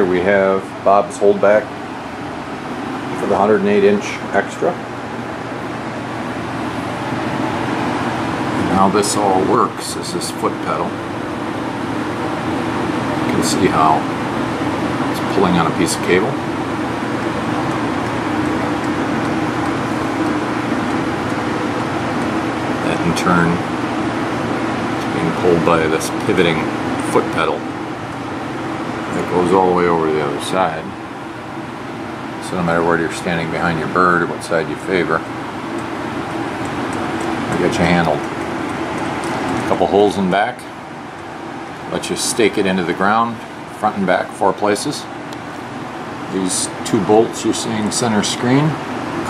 here we have Bob's holdback for the 108-inch extra. And how this all works is this foot pedal. You can see how it's pulling on a piece of cable. That in turn is being pulled by this pivoting foot pedal that goes all the way over to the other side. So no matter where you're standing behind your bird or what side you favor, you get you handled. A couple holes in back, let you stake it into the ground, front and back, 4 places. These 2 bolts you're seeing center screen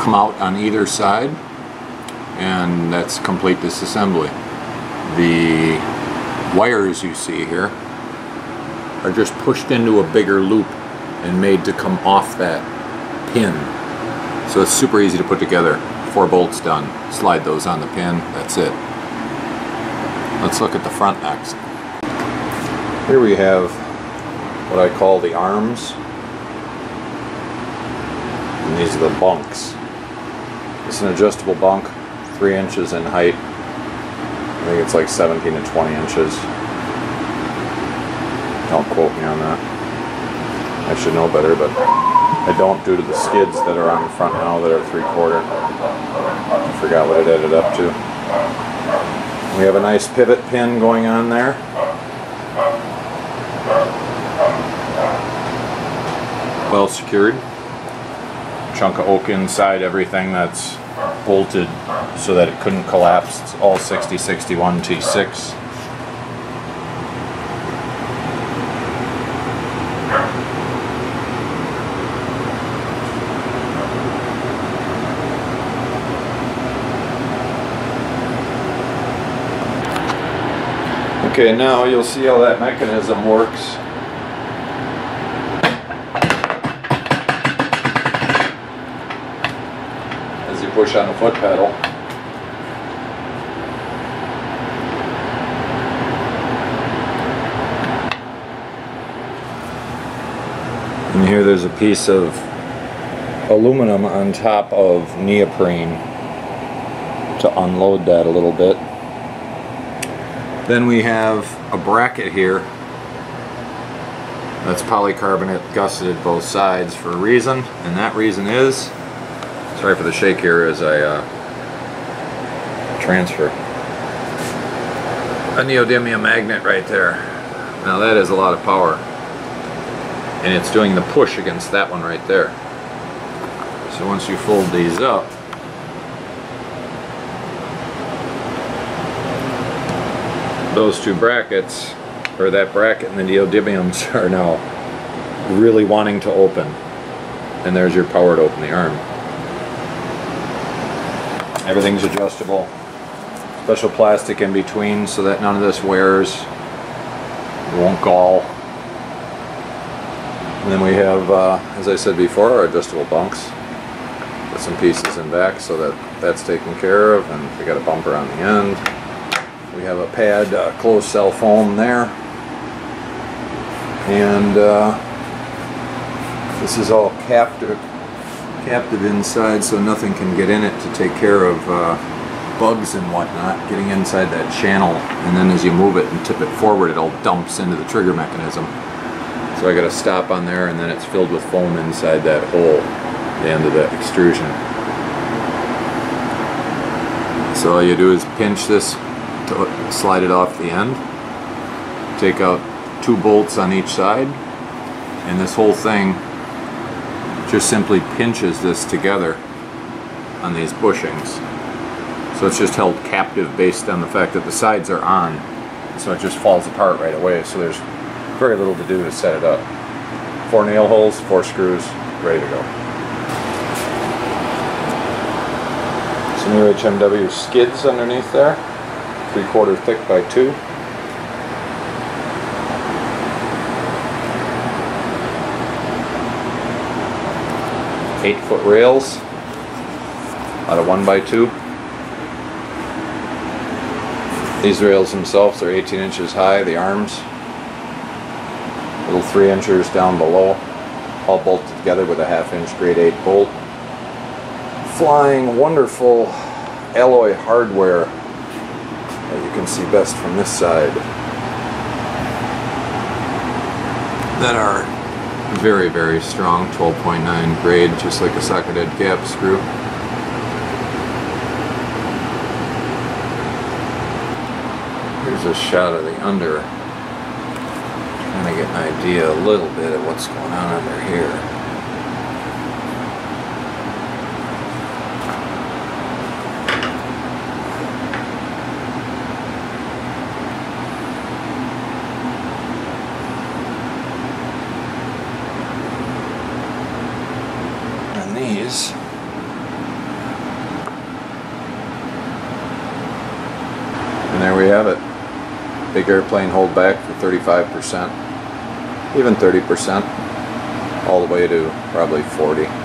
come out on either side, and that's complete disassembly. The wires you see here are just pushed into a bigger loop and made to come off that pin. So it's super easy to put together. 4 bolts done. Slide those on the pin, that's it. Let's look at the front next. Here we have what I call the arms, and these are the bunks. It's an adjustable bunk, 3 inches in height. I think it's like 17 to 20 inches. Don't quote me on that. I should know better, but I don't due to the skids that are on the front now that are 3/4. I forgot what it added up to. We have a nice pivot pin going on there. Well secured. Chunk of oak inside everything that's bolted so that it couldn't collapse. It's all 6061 T6. Okay, now you'll see how that mechanism works. As you push on the foot pedal. And here there's a piece of aluminum on top of neoprene to unload that a little bit. Then we have a bracket here that's polycarbonate gusseted both sides for a reason, and that reason is, sorry for the shake here as I transfer, a neodymium magnet right there. Now that is a lot of power, and it's doing the push against that one right there. So once you fold these up, those 2 brackets, or that bracket and the neodymiums, are now really wanting to open. And there's your power to open the arm. Everything's adjustable. Special plastic in between so that none of this wears. It won't gall. And then we have, as I said before, our adjustable bunks. With some pieces in back so that that's taken care of, and we got a bumper on the end. We have a pad, closed cell foam there, and this is all captive inside, so nothing can get in it to take care of bugs and whatnot getting inside that channel. And then as you move it and tip it forward, it all dumps into the trigger mechanism. So I got a stop on there, and then it's filled with foam inside that hole, the end of the extrusion. So all you do is pinch this to slide it off the end, take out 2 bolts on each side, and this whole thing just simply pinches this together on these bushings. So it's just held captive based on the fact that the sides are on, so it just falls apart right away. So there's very little to do to set it up. 4 nail holes, 4 screws, ready to go. Some new HMW skids underneath there. 3/4 thick by 2. Eight-foot rails out of 1x2. These rails themselves are 18 inches high, the arms. Little 3 inchers down below, all bolted together with a 1/2 inch grade 8 bolt. Flying wonderful alloy hardware that you can see best from this side, that are very, very strong, 12.9 grade, just like a socketed cap screw. Here's a shot of the under, trying to get an idea a little bit of what's going on under here. And these and there we have it. Big airplane hold back for 35%, even 30%, all the way to probably 40%.